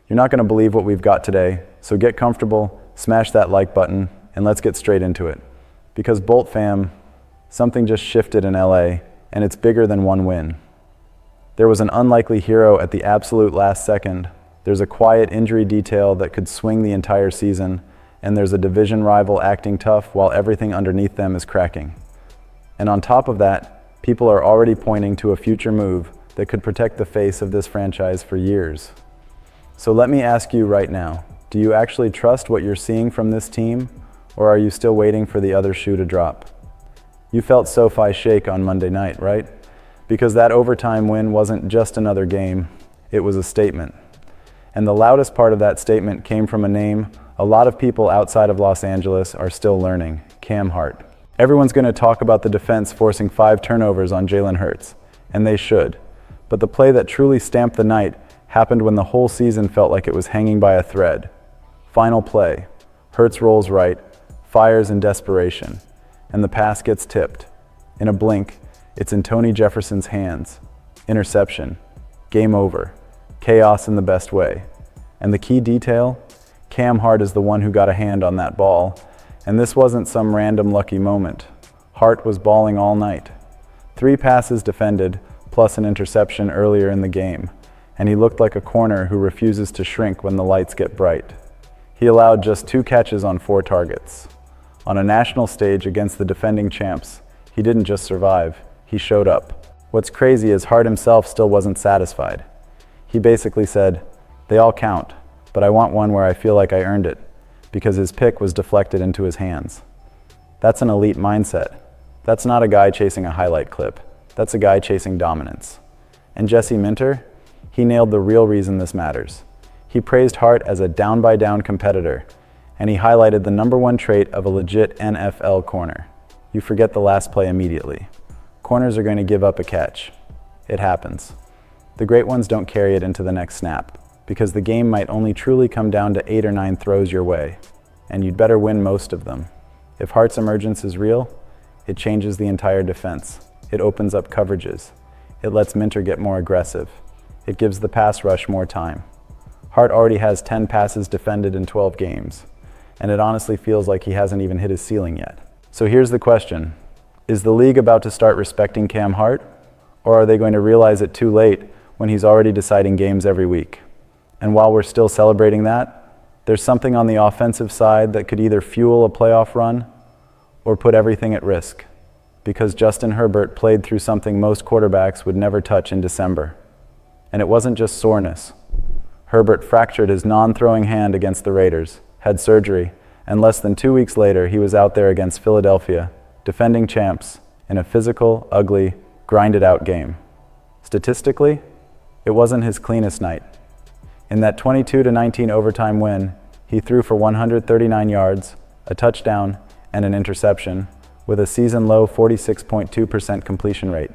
You're not going to believe what we've got today, so get comfortable, smash that like button, and let's get straight into it. Because Bolt fam, something just shifted in LA, and it's bigger than one win. There was an unlikely hero at the absolute last second. There's a quiet injury detail that could swing the entire season, and there's a division rival acting tough while everything underneath them is cracking. And on top of that, people are already pointing to a future move that could protect the face of this franchise for years. So let me ask you right now, do you actually trust what you're seeing from this team, or are you still waiting for the other shoe to drop? You felt SoFi shake on Monday night, right? Because that overtime win wasn't just another game, it was a statement. And the loudest part of that statement came from a name a lot of people outside of Los Angeles are still learning, Cam Hart. Everyone's going to talk about the defense forcing 5 turnovers on Jalen Hurts, and they should. But the play that truly stamped the night happened when the whole season felt like it was hanging by a thread. Final play. Hurts rolls right, fires in desperation, and the pass gets tipped. In a blink, it's in Tony Jefferson's hands. Interception. Game over. Chaos in the best way. And the key detail? Cam Hart is the one who got a hand on that ball, and this wasn't some random lucky moment. Hart was balling all night. 3 passes defended, plus an interception earlier in the game, and he looked like a corner who refuses to shrink when the lights get bright. He allowed just 2 catches on 4 targets. On a national stage against the defending champs, he didn't just survive, he showed up. What's crazy is Hart himself still wasn't satisfied. He basically said, "They all count, but I want one where I feel like I earned it," because his pick was deflected into his hands. That's an elite mindset. That's not a guy chasing a highlight clip. That's a guy chasing dominance. And Jesse Minter, he nailed the real reason this matters. He praised Hart as a down-by-down competitor, and he highlighted the #1 trait of a legit NFL corner. You forget the last play immediately. Corners are going to give up a catch. It happens. The great ones don't carry it into the next snap, because the game might only truly come down to 8 or 9 throws your way, and you'd better win most of them. If Hart's emergence is real, it changes the entire defense. It opens up coverages. It lets Minter get more aggressive. It gives the pass rush more time. Hart already has 10 passes defended in 12 games, and it honestly feels like he hasn't even hit his ceiling yet. So here's the question. Is the league about to start respecting Cam Hart, or are they going to realize it too late when he's already deciding games every week? And while we're still celebrating that, there's something on the offensive side that could either fuel a playoff run or put everything at risk, because Justin Herbert played through something most quarterbacks would never touch in December. And it wasn't just soreness. Herbert fractured his non-throwing hand against the Raiders, had surgery, and less than 2 weeks later, he was out there against Philadelphia, defending champs, in a physical, ugly, grinded-out game. Statistically, it wasn't his cleanest night. In that 22-19 overtime win, he threw for 139 yards, a touchdown, and an interception, with a season-low 46.2% completion rate.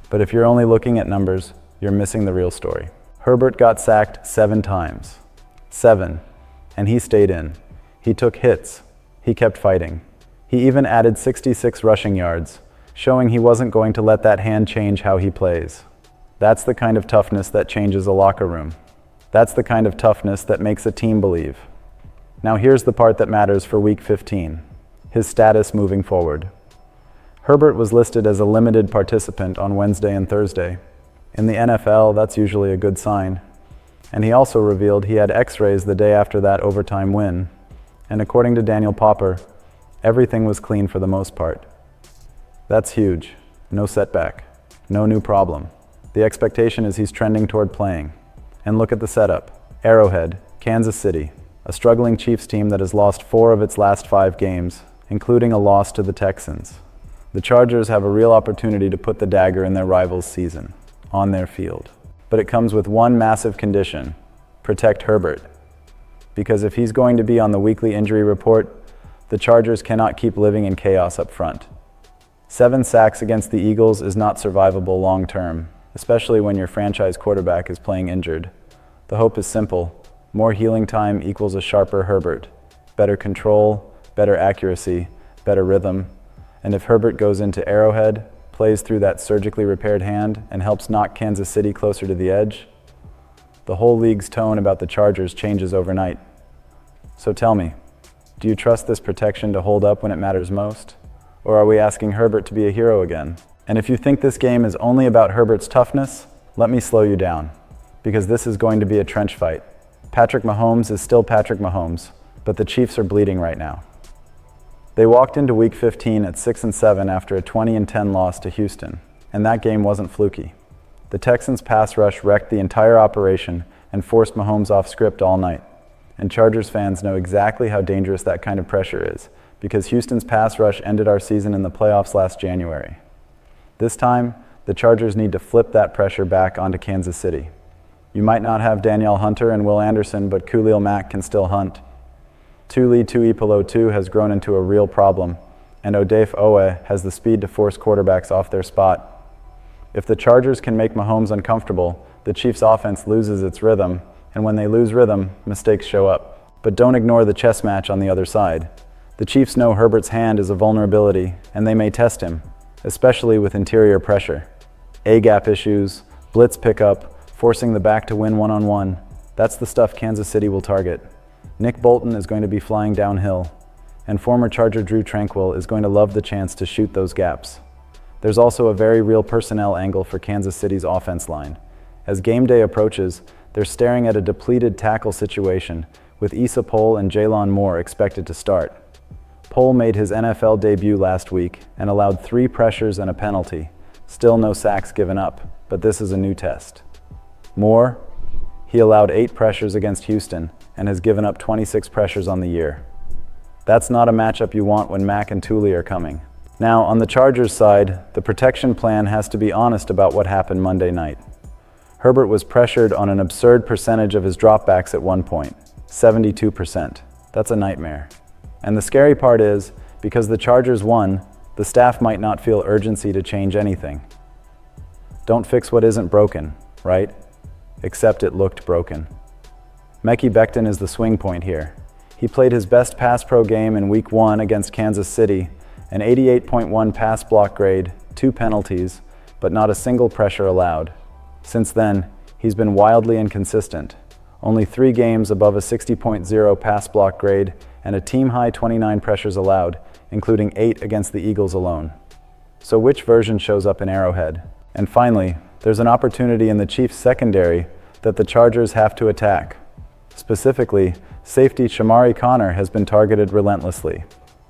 But if you're only looking at numbers, you're missing the real story. Herbert got sacked 7 times. 7. And he stayed in. He took hits. He kept fighting. He even added 66 rushing yards, showing he wasn't going to let that hand change how he plays. That's the kind of toughness that changes a locker room. That's the kind of toughness that makes a team believe. Now here's the part that matters for Week 15, his status moving forward. Herbert was listed as a limited participant on Wednesday and Thursday. In the NFL, that's usually a good sign. And he also revealed he had x-rays the day after that overtime win. And according to Daniel Popper, everything was clean for the most part. That's huge. No setback. No new problem. The expectation is he's trending toward playing. And look at the setup. Arrowhead, Kansas City, a struggling Chiefs team that has lost 4 of its last 5 games, including a loss to the Texans. The Chargers have a real opportunity to put the dagger in their rival's season, on their field. But it comes with one massive condition: protect Herbert. Because if he's going to be on the weekly injury report, the Chargers cannot keep living in chaos up front. 7 sacks against the Eagles is not survivable long term, especially when your franchise quarterback is playing injured. The hope is simple. More healing time equals a sharper Herbert. Better control, better accuracy, better rhythm. And if Herbert goes into Arrowhead, plays through that surgically repaired hand, and helps knock Kansas City closer to the edge, the whole league's tone about the Chargers changes overnight. So tell me, do you trust this protection to hold up when it matters most? Or are we asking Herbert to be a hero again? And if you think this game is only about Herbert's toughness, let me slow you down, because this is going to be a trench fight. Patrick Mahomes is still Patrick Mahomes, but the Chiefs are bleeding right now. They walked into Week 15 at 6-7 after a 20-10 loss to Houston, and that game wasn't fluky. The Texans' pass rush wrecked the entire operation and forced Mahomes off script all night. And Chargers fans know exactly how dangerous that kind of pressure is, because Houston's pass rush ended our season in the playoffs last January. This time, the Chargers need to flip that pressure back onto Kansas City. You might not have Danielle Hunter and Will Anderson, but Khalil Mack can still hunt. Tuli Tuipulotu has grown into a real problem, and Odafe Owe has the speed to force quarterbacks off their spot. If the Chargers can make Mahomes uncomfortable, the Chiefs' offense loses its rhythm, and when they lose rhythm, mistakes show up. But don't ignore the chess match on the other side. The Chiefs know Herbert's hand is a vulnerability, and they may test him, especially with interior pressure. A-gap issues, blitz pickup, forcing the back to win one-on-one. That's the stuff Kansas City will target. Nick Bolton is going to be flying downhill, and former Charger Drew Tranquill is going to love the chance to shoot those gaps. There's also a very real personnel angle for Kansas City's offense line. As game day approaches, they're staring at a depleted tackle situation, with Issa Poole and Jaylon Moore expected to start. Poole made his NFL debut last week and allowed 3 pressures and a penalty. Still no sacks given up, but this is a new test. Moore, he allowed 8 pressures against Houston and has given up 26 pressures on the year. That's not a matchup you want when Mack and Tuli are coming. Now, on the Chargers side, the protection plan has to be honest about what happened Monday night. Herbert was pressured on an absurd percentage of his dropbacks at one point, 72%. That's a nightmare. And the scary part is, because the Chargers won, the staff might not feel urgency to change anything. Don't fix what isn't broken, right? Except it looked broken. Mekhi Becton is the swing point here. He played his best pass pro game in Week 1 against Kansas City, an 88.1 pass block grade, 2 penalties, but not a single pressure allowed. Since then, he's been wildly inconsistent. Only 3 games above a 60.0 pass block grade and a team-high 29 pressures allowed, including 8 against the Eagles alone. So which version shows up in Arrowhead? And finally, there's an opportunity in the Chiefs' secondary that the Chargers have to attack. Specifically, safety Shamari Connor has been targeted relentlessly.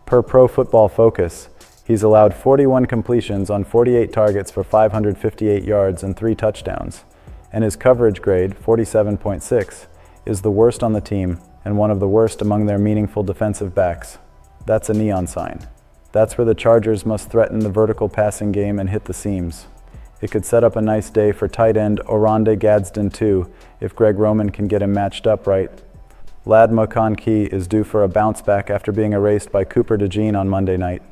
Per Pro Football Focus, he's allowed 41 completions on 48 targets for 558 yards and 3 touchdowns, and his coverage grade, 47.6, is the worst on the team and one of the worst among their meaningful defensive backs. That's a neon sign. That's where the Chargers must threaten the vertical passing game and hit the seams. It could set up a nice day for tight end Oronde Gadsden too, if Greg Roman can get him matched up right. Lad McConkey is due for a bounce back after being erased by Cooper DeJean on Monday night.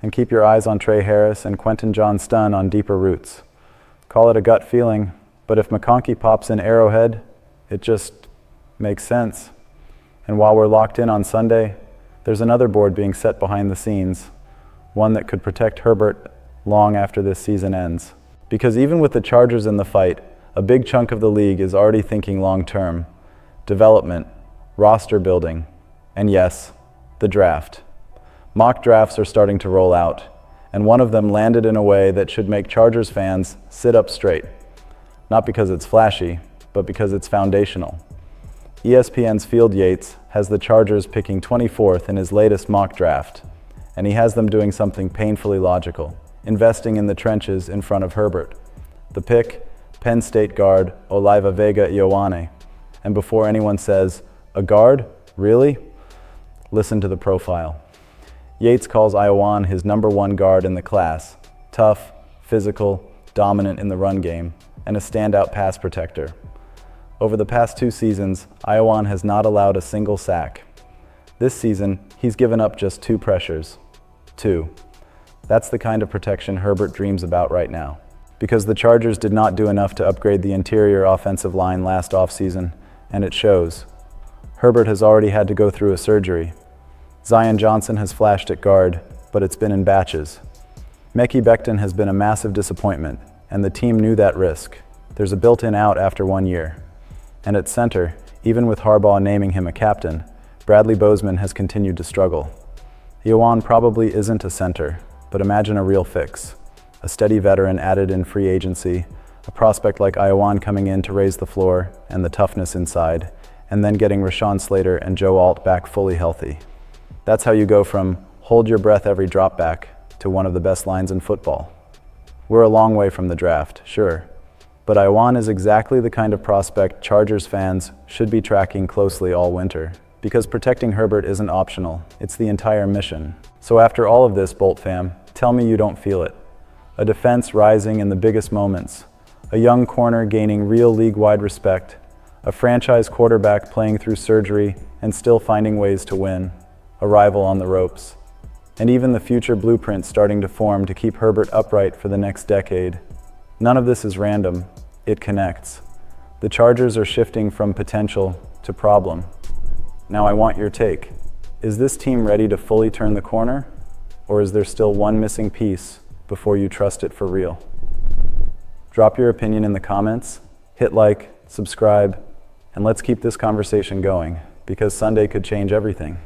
And keep your eyes on Trey Harris and Quentin Johnston on deeper routes. Call it a gut feeling, but if McConkey pops in Arrowhead, it just makes sense. And while we're locked in on Sunday, there's another board being set behind the scenes, one that could protect Herbert long after this season ends. Because even with the Chargers in the fight, a big chunk of the league is already thinking long-term. Development, roster building, and yes, the draft. Mock drafts are starting to roll out, and one of them landed in a way that should make Chargers fans sit up straight. Not because it's flashy, but because it's foundational. ESPN's Field Yates has the Chargers picking 24th in his latest mock draft, and he has them doing something painfully logical, investing in the trenches in front of Herbert. The pick, Penn State guard Oliva Vega-Ioane. And before anyone says, a guard? Really? Listen to the profile. Yates calls Ioane his #1 guard in the class. Tough, physical, dominant in the run game, and a standout pass protector. Over the past 2 seasons, Ioane has not allowed a single sack. This season, he's given up just 2 pressures. 2. That's the kind of protection Herbert dreams about right now. Because the Chargers did not do enough to upgrade the interior offensive line last offseason, and it shows. Herbert has already had to go through a surgery. Zion Johnson has flashed at guard, but it's been in batches. Mekhi Becton has been a massive disappointment, and the team knew that risk. There's a built-in out after 1 year. And at center, even with Harbaugh naming him a captain, Bradley Bozeman has continued to struggle. Ioane probably isn't a center, but imagine a real fix. A steady veteran added in free agency, a prospect like Ioane coming in to raise the floor and the toughness inside, and then getting Rashawn Slater and Joe Alt back fully healthy. That's how you go from hold your breath every drop back to one of the best lines in football. We're a long way from the draft, sure, but Ioane is exactly the kind of prospect Chargers fans should be tracking closely all winter, because protecting Herbert isn't optional, it's the entire mission. So after all of this, Bolt fam, tell me you don't feel it. A defense rising in the biggest moments, a young corner gaining real league-wide respect, a franchise quarterback playing through surgery and still finding ways to win, a rival on the ropes, and even the future blueprint starting to form to keep Herbert upright for the next decade. None of this is random, it connects. The Chargers are shifting from potential to problem. Now I want your take. Is this team ready to fully turn the corner? Or is there still one missing piece before you trust it for real? Drop your opinion in the comments, hit like, subscribe, and let's keep this conversation going, because Sunday could change everything.